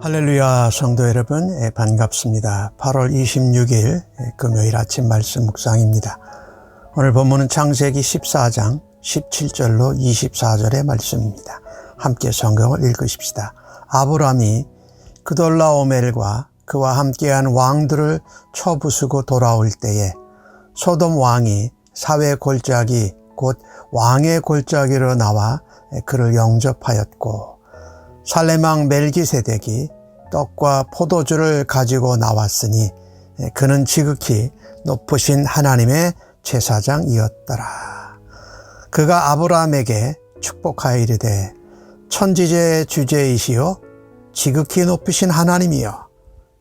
할렐루야 성도 여러분, 반갑습니다. 8월 26일 금요일 아침 말씀 묵상입니다. 오늘 본문은 창세기 14장 17절로 24절의 말씀입니다. 함께 성경을 읽으십시다. 아브람이 그돌라오멜과 그와 함께한 왕들을 쳐부수고 돌아올 때에 소돔 왕이 사회 골짜기 곧 왕의 골짜기로 나와 그를 영접하였고, 살렘 왕 멜기세덱이 떡과 포도주를 가지고 나왔으니 그는 지극히 높으신 하나님의 제사장이었더라. 그가 아브라함에게 축복하여 이르되, 천지의 주제이시요 지극히 높으신 하나님이여,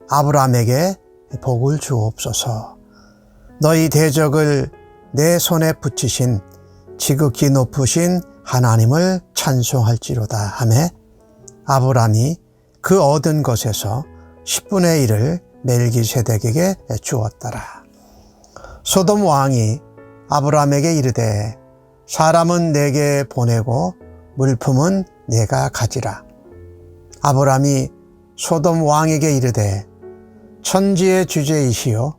아브라함에게 복을 주옵소서. 너희 대적을 내 손에 붙이신 지극히 높으신 하나님을 찬송할지로다 하매, 아브라함이 그 얻은 것에서 10분의 1을 멜기세덱에게 주었더라. 소돔 왕이 아브라함에게 이르되, 사람은 내게 보내고 물품은 내가 가지라. 아브라함이 소돔 왕에게 이르되, 천지의 주제이시요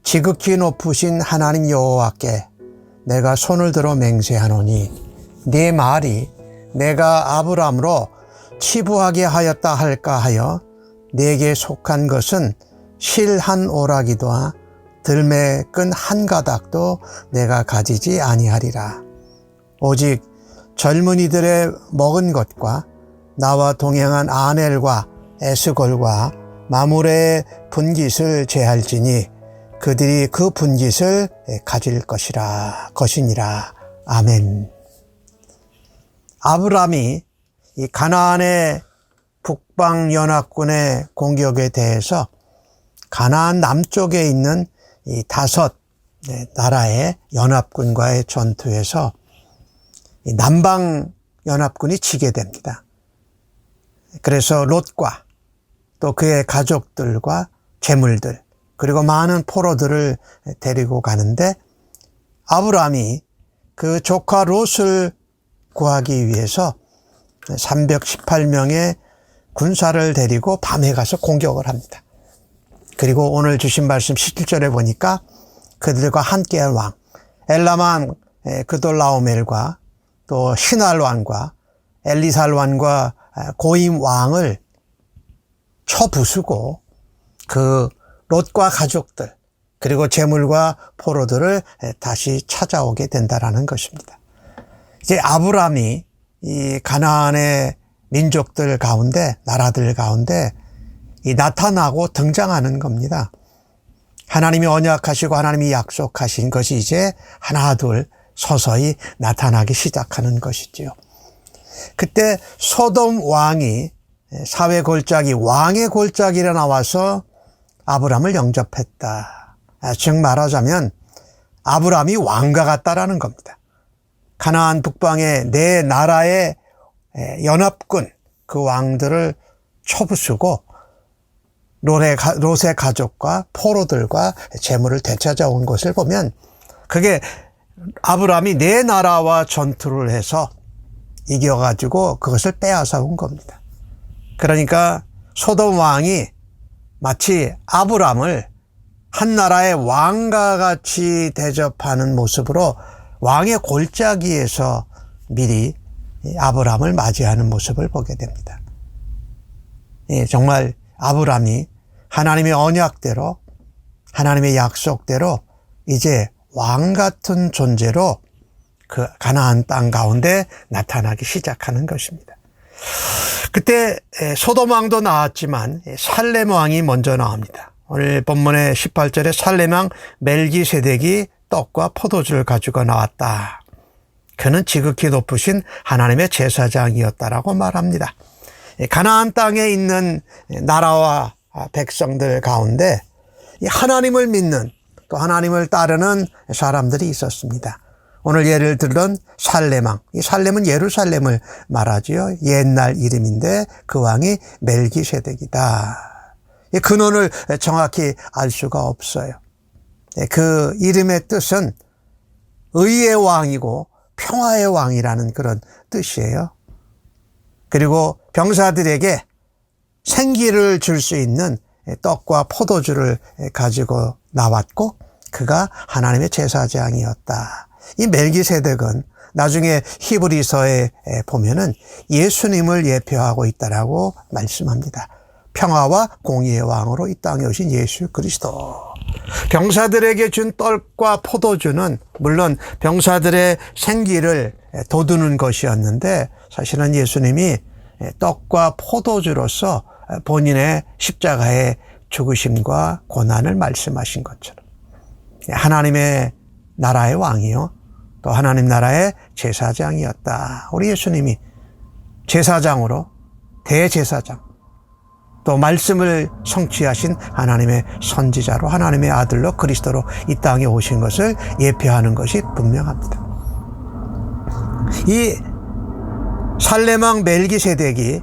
지극히 높으신 하나님 여호와께 내가 손을 들어 맹세하노니, 네 말이 내가 아브라함으로 치부하게 하였다 할까 하여 내게 속한 것은 실 한 오라기도와 들매 끈 한 가닥도 내가 가지지 아니하리라. 오직 젊은이들의 먹은 것과 나와 동행한 아넬과 에스골과 마므레의 분깃을 제할지니 그들이 그 분깃을 가질 것이니라. 아멘. 아브라함이 이 가나안의 북방연합군의 공격에 대해서 가나안 남쪽에 있는 이 5 나라의 연합군과의 전투에서 이 남방연합군이 지게 됩니다. 그래서 롯과 또 그의 가족들과 재물들 그리고 많은 포로들을 데리고 가는데, 아브라함이 그 조카 롯을 구하기 위해서 318명의 군사를 데리고 밤에 가서 공격을 합니다. 그리고 오늘 주신 말씀 17절에 보니까 그들과 함께한 왕 엘람 왕 그돌라오멜과 또 시날 왕과 엘리살 왕과 고임 왕을 쳐부수고 그 롯과 가족들 그리고 재물과 포로들을 다시 찾아오게 된다라는 것입니다. 이제 아브라함이 이 가나안의 민족들 가운데, 나라들 가운데 이 나타나고 등장하는 겁니다. 하나님이 언약하시고 하나님이 약속하신 것이 이제 하나 둘 서서히 나타나기 시작하는 것이지요. 그때 소돔 왕이 사회 골짜기, 왕의 골짜기로 나와서 아브라함을 영접했다. 즉 말하자면 아브라함이 왕과 같다라는 겁니다. 가나안 북방의 네 나라의 연합군 그 왕들을 쳐부수고 롯의 가족과 포로들과 재물을 되찾아온 것을 보면, 그게 아브라함이 네 나라와 전투를 해서 이겨가지고 그것을 빼앗아 온 겁니다. 그러니까 소돔 왕이 마치 아브라함을 한 나라의 왕과 같이 대접하는 모습으로 왕의 골짜기에서 미리 아브라함을 맞이하는 모습을 보게 됩니다. 정말 아브라함이 하나님의 언약대로, 하나님의 약속대로 이제 왕 같은 존재로 그 가나안 땅 가운데 나타나기 시작하는 것입니다. 그때 소돔 왕도 나왔지만 살렘 왕이 먼저 나옵니다. 오늘 본문의 18절에 살렘 왕 멜기세덱이 떡과 포도주를 가지고 나왔다. 그는 지극히 높으신 하나님의 제사장이었다라고 말합니다. 가나안 땅에 있는 나라와 백성들 가운데 하나님을 믿는, 또 하나님을 따르는 사람들이 있었습니다. 오늘 예를 들던 살렘 왕, 이 살렘은 예루살렘을 말하지요. 옛날 이름인데 그 왕이 멜기세덱이다. 이 근원을 정확히 알 수가 없어요. 그 이름의 뜻은 의의 왕이고 평화의 왕이라는 그런 뜻이에요. 그리고 병사들에게 생기를 줄 수 있는 떡과 포도주를 가지고 나왔고 그가 하나님의 제사장이었다. 이 멜기세덱은 나중에 히브리서에 보면은 예수님을 예표하고 있다라고 말씀합니다. 평화와 공의의 왕으로 이 땅에 오신 예수 그리스도. 병사들에게 준 떡과 포도주는 물론 병사들의 생기를 돋우는 것이었는데 사실은 예수님이 떡과 포도주로서 본인의 십자가의 죽으심과 고난을 말씀하신 것처럼 하나님의 나라의 왕이요 또 하나님 나라의 제사장이었다. 우리 예수님이 제사장으로 대제사장 또 말씀을 성취하신 하나님의 선지자로 하나님의 아들로 그리스도로 이 땅에 오신 것을 예표하는 것이 분명합니다. 이 살렘왕 멜기세덱이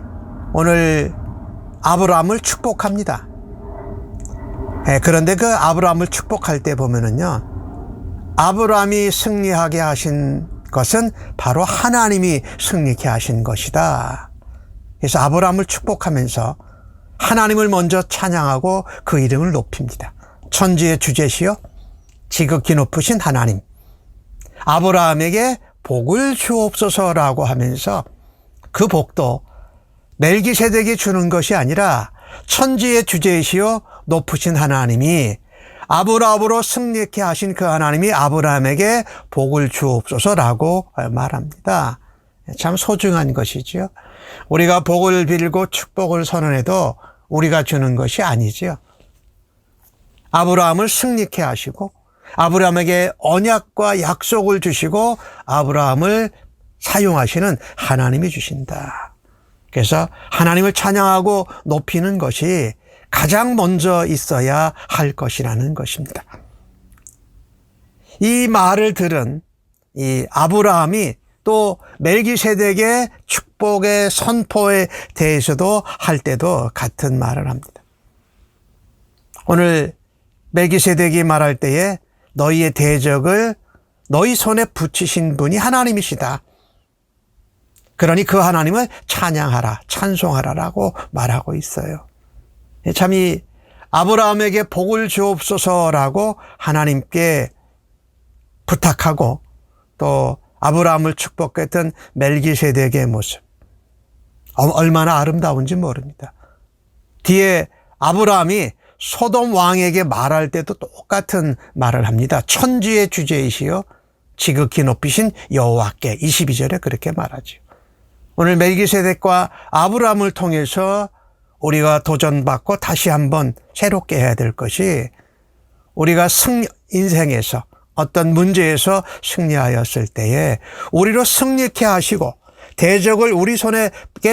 오늘 아브라함을 축복합니다. 그런데 그 아브라함을 축복할 때 보면은요, 아브라함이 승리하게 하신 것은 바로 하나님이 승리케 하신 것이다. 그래서 아브라함을 축복하면서 하나님을 먼저 찬양하고 그 이름을 높입니다. 천지의 주제시여 지극히 높으신 하나님, 아브라함에게 복을 주옵소서라고 하면서 그 복도 멜기세덱이 주는 것이 아니라 천지의 주제이시여 높으신 하나님이 아브라함으로 승리케 하신 그 하나님이 아브라함에게 복을 주옵소서라고 말합니다. 참 소중한 것이죠. 우리가 복을 빌고 축복을 선언해도 우리가 주는 것이 아니지요. 아브라함을 승리케 하시고 아브라함에게 언약과 약속을 주시고 아브라함을 사용하시는 하나님이 주신다. 그래서 하나님을 찬양하고 높이는 것이 가장 먼저 있어야 할 것이라는 것입니다. 이 말을 들은 이 아브라함이 또 멜기세덱의 축복의 선포에 대해서도 할 때도 같은 말을 합니다. 오늘 멜기세덱이 말할 때에 너희의 대적을 너희 손에 붙이신 분이 하나님이시다. 그러니 그 하나님을 찬양하라, 찬송하라라고 말하고 있어요. 참 이 아브라함에게 복을 주옵소서라고 하나님께 부탁하고 또 아브라함을 축복했던 멜기세덱의 모습 얼마나 아름다운지 모릅니다. 뒤에 아브라함이 소돔 왕에게 말할 때도 똑같은 말을 합니다. 천지의 주제이시여 지극히 높이신 여호와께 22절에 그렇게 말하죠. 오늘 멜기세덱과 아브라함을 통해서 우리가 도전받고 다시 한번 새롭게 해야 될 것이 우리가 인생에서 어떤 문제에서 승리하였을 때에 우리로 승리케 하시고 대적을 우리 손에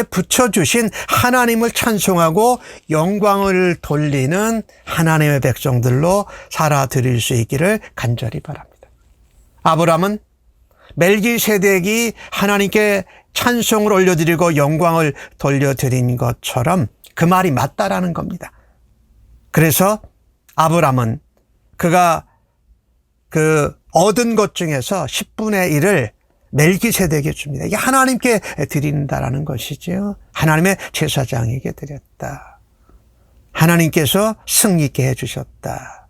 붙여주신 하나님을 찬송하고 영광을 돌리는 하나님의 백성들로 살아드릴 수 있기를 간절히 바랍니다. 아브라함은 멜기세덱이 하나님께 찬송을 올려드리고 영광을 돌려드린 것처럼 그 말이 맞다라는 겁니다. 그래서 아브라함은 그가 그 얻은 것 중에서 10분의 1을 멜기세덱에게 줍니다. 이게 하나님께 드린다라는 것이죠. 하나님의 제사장에게 드렸다. 하나님께서 승리케 해주셨다.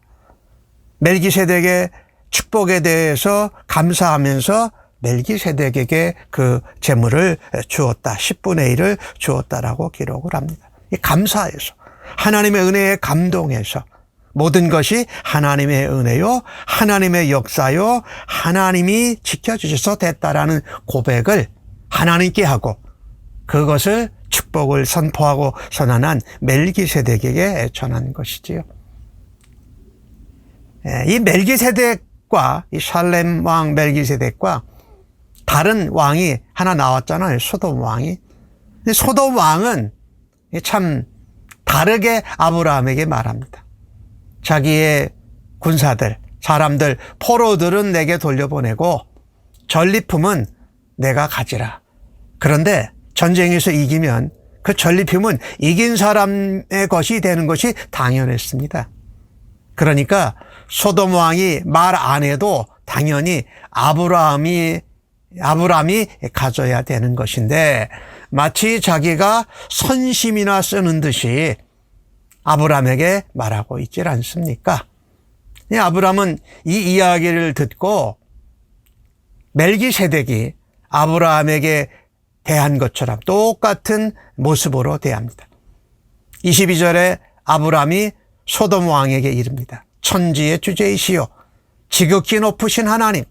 멜기세덱의 축복에 대해서 감사하면서 멜기세덱에게 그 재물을 주었다. 10분의 1을 주었다라고 기록을 합니다. 이 감사해서 하나님의 은혜에 감동해서 모든 것이 하나님의 은혜요, 하나님의 역사요, 하나님이 지켜주셔서 됐다라는 고백을 하나님께 하고 그것을 축복을 선포하고 선언한 멜기세덱에게 전한 것이지요. 이 멜기세덱과 이 살렘 왕 멜기세덱과 다른 왕이 하나 나왔잖아요. 소돔 왕이. 소돔 왕은 참 다르게 아브라함에게 말합니다. 자기의 군사들, 사람들, 포로들은 내게 돌려보내고 전리품은 내가 가지라. 그런데 전쟁에서 이기면 그 전리품은 이긴 사람의 것이 되는 것이 당연했습니다. 그러니까 소돔 왕이 말 안 해도 당연히 아브라함이 아브라함이 가져야 되는 것인데 마치 자기가 선심이나 쓰는 듯이 아브라함에게 말하고 있질 않습니까? 아브라함은 이 이야기를 듣고 멜기세덱이 아브라함에게 대한 것처럼 똑같은 모습으로 대합니다. 22절에 아브라함이 소돔 왕에게 이릅니다. 천지의 주제이시여 지극히 높으신 하나님,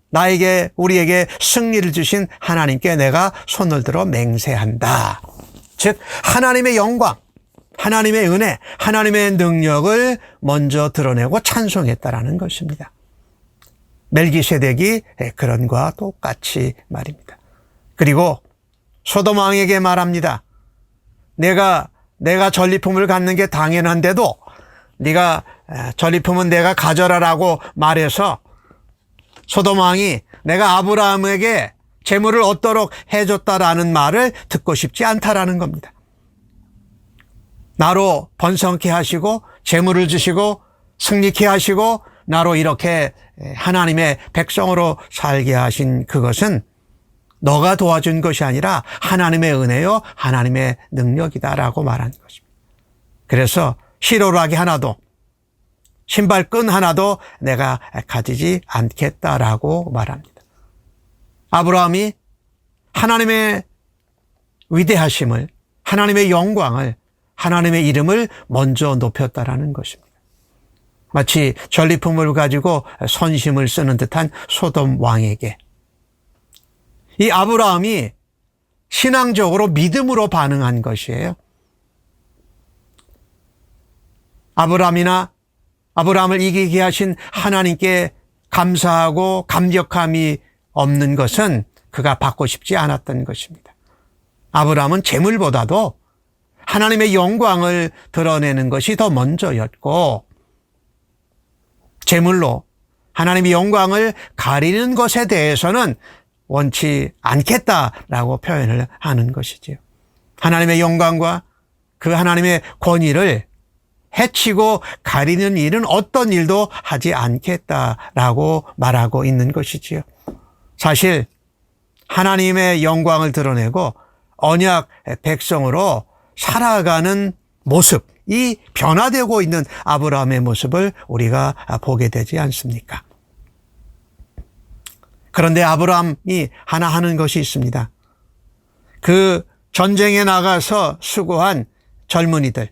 나에게 우리에게 승리를 주신 하나님께 내가 손을 들어 맹세한다. 즉 하나님의 영광, 하나님의 은혜, 하나님의 능력을 먼저 드러내고 찬송했다라는 것입니다. 멜기세덱이 그런 것과 똑같이 말입니다. 그리고 소돔 왕에게 말합니다. 내가 전리품을 갖는 게 당연한데도 네가 전리품은 내가 가져라라고 말해서 소돔 왕이 내가 아브라함에게 재물을 얻도록 해줬다라는 말을 듣고 싶지 않다라는 겁니다. 나로 번성케 하시고 재물을 주시고 승리케 하시고 나로 이렇게 하나님의 백성으로 살게 하신 그것은 너가 도와준 것이 아니라 하나님의 은혜요 하나님의 능력이다라고 말한 것입니다. 그래서 시로라기 하나도 신발끈 하나도 내가 가지지 않겠다라고 말합니다. 아브라함이 하나님의 위대하심을, 하나님의 영광을, 하나님의 이름을 먼저 높였다라는 것입니다. 마치 전리품을 가지고 선심을 쓰는 듯한 소돔 왕에게 이 아브라함이 신앙적으로 믿음으로 반응한 것이에요. 아브라함을 이기게 하신 하나님께 감사하고 감격함이 없는 것은 그가 받고 싶지 않았던 것입니다. 아브라함은 재물보다도 하나님의 영광을 드러내는 것이 더 먼저였고 재물로 하나님의 영광을 가리는 것에 대해서는 원치 않겠다라고 표현을 하는 것이지요. 하나님의 영광과 그 하나님의 권위를 해치고 가리는 일은 어떤 일도 하지 않겠다라고 말하고 있는 것이지요. 사실 하나님의 영광을 드러내고 언약 백성으로 살아가는 모습이 변화되고 있는 아브라함의 모습을 우리가 보게 되지 않습니까? 그런데 아브라함이 하나 하는 것이 있습니다. 그 전쟁에 나가서 수고한 젊은이들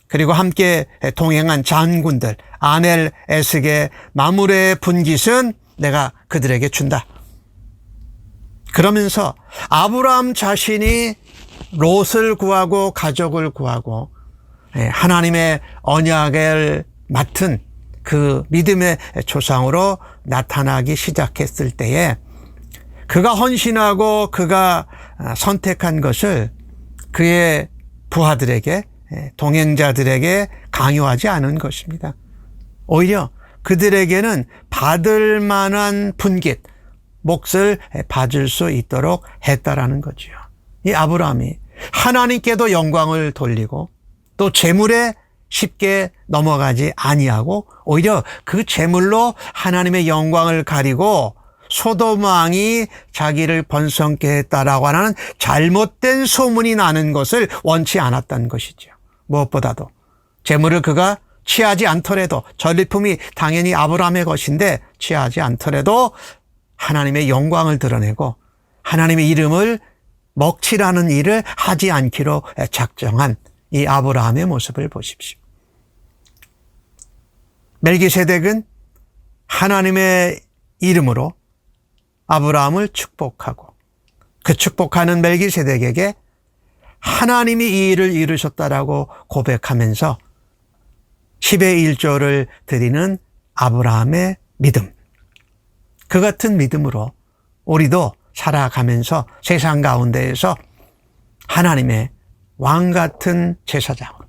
그리고 함께 동행한 장군들 아넬, 에스게, 마므레의 분깃은 내가 그들에게 준다. 그러면서 아브라함 자신이 롯을 구하고 가족을 구하고 하나님의 언약을 맡은 그 믿음의 조상으로 나타나기 시작했을 때에 그가 헌신하고 그가 선택한 것을 그의 부하들에게 동행자들에게 강요하지 않은 것입니다. 오히려 그들에게는 받을 만한 분깃, 몫을 받을 수 있도록 했다라는 거죠. 이 아브라함이 하나님께도 영광을 돌리고 또 재물에 쉽게 넘어가지 아니하고 오히려 그 재물로 하나님의 영광을 가리고 소돔 왕이 자기를 번성케 했다라고 하는 잘못된 소문이 나는 것을 원치 않았던 것이죠. 무엇보다도 재물을 그가 취하지 않더라도 전리품이 당연히 아브라함의 것인데 취하지 않더라도 하나님의 영광을 드러내고 하나님의 이름을 먹칠하는 일을 하지 않기로 작정한 이 아브라함의 모습을 보십시오. 멜기세덱은 하나님의 이름으로 아브라함을 축복하고 그 축복하는 멜기세덱에게 하나님이 이 일을 이루셨다라고 고백하면서 10의 1조를 드리는 아브라함의 믿음. 그 같은 믿음으로 우리도 살아가면서 세상 가운데에서 하나님의 왕 같은 제사장으로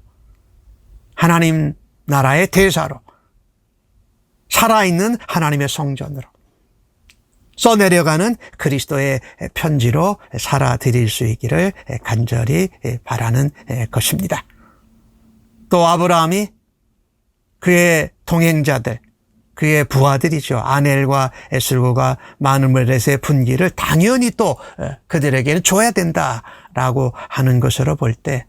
하나님 나라의 대사로 살아있는 하나님의 성전으로 써내려가는 그리스도의 편지로 살아드릴 수 있기를 간절히 바라는 것입니다. 또 아브라함이 그의 동행자들 그의 부하들이죠. 아넬과 에슬고가 마누멜에서의 분기를 당연히 또 그들에게는 줘야 된다라고 하는 것으로 볼 때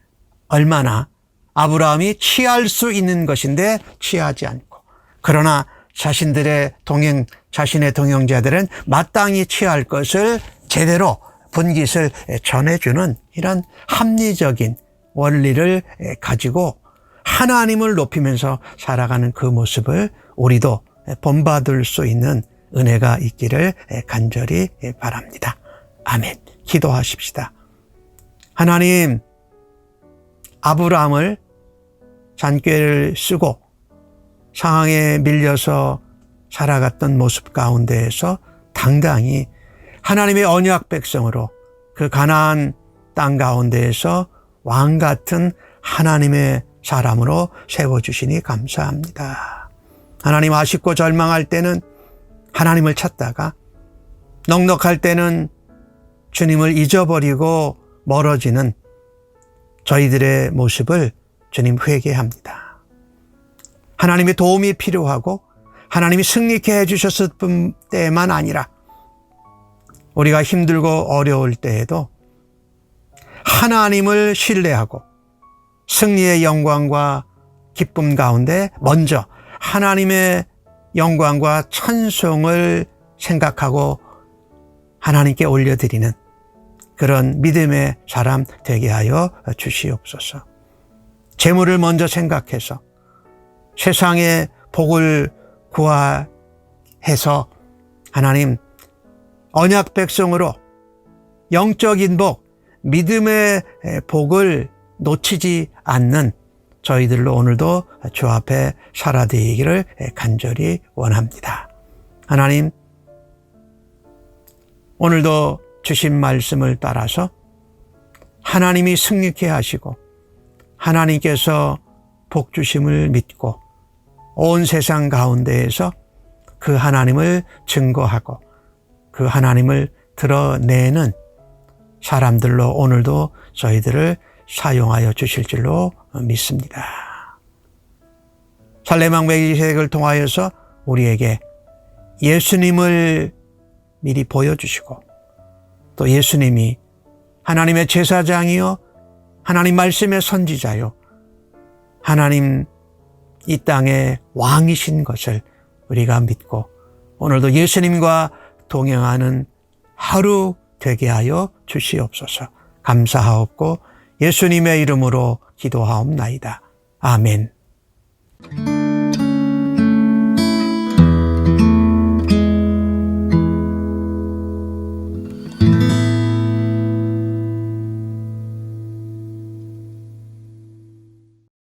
얼마나 아브라함이 취할 수 있는 것인데 취하지 않고, 그러나 자신의 동행자들은 마땅히 취할 것을 제대로 분깃을 전해주는 이런 합리적인 원리를 가지고 하나님을 높이면서 살아가는 그 모습을 우리도 본받을 수 있는 은혜가 있기를 간절히 바랍니다. 아멘. 기도하십시다. 하나님, 아브라함을 잔꾀를 쓰고 상황에 밀려서 살아갔던 모습 가운데에서 당당히 하나님의 언약 백성으로 그 가나안 땅 가운데에서 왕 같은 하나님의 사람으로 세워주시니 감사합니다. 하나님, 아쉽고 절망할 때는 하나님을 찾다가 넉넉할 때는 주님을 잊어버리고 멀어지는 저희들의 모습을 주님 회개합니다. 하나님의 도움이 필요하고 하나님이 승리케 해주셨을 때만 아니라 우리가 힘들고 어려울 때에도 하나님을 신뢰하고 승리의 영광과 기쁨 가운데 먼저 하나님의 영광과 찬송을 생각하고 하나님께 올려드리는 그런 믿음의 사람 되게 하여 주시옵소서. 재물을 먼저 생각해서 세상의 복을 구하해서 하나님 언약 백성으로 영적인 복, 믿음의 복을 놓치지 않는 저희들로 오늘도 주 앞에 살아되기를 간절히 원합니다. 하나님, 오늘도 주신 말씀을 따라서 하나님이 승리케 하시고 하나님께서 복 주심을 믿고 온 세상 가운데에서 그 하나님을 증거하고 그 하나님을 드러내는 사람들로 오늘도 저희들을 사용하여 주실 줄로 믿습니다. 살레망 멜기세덱을 통하여서 우리에게 예수님을 미리 보여주시고 또 예수님이 하나님의 제사장이요 하나님 말씀의 선지자요 하나님 이 땅의 왕이신 것을 우리가 믿고 오늘도 예수님과 동행하는 하루 되게 하여 주시옵소서. 감사하옵고 예수님의 이름으로 기도하옵나이다. 아멘.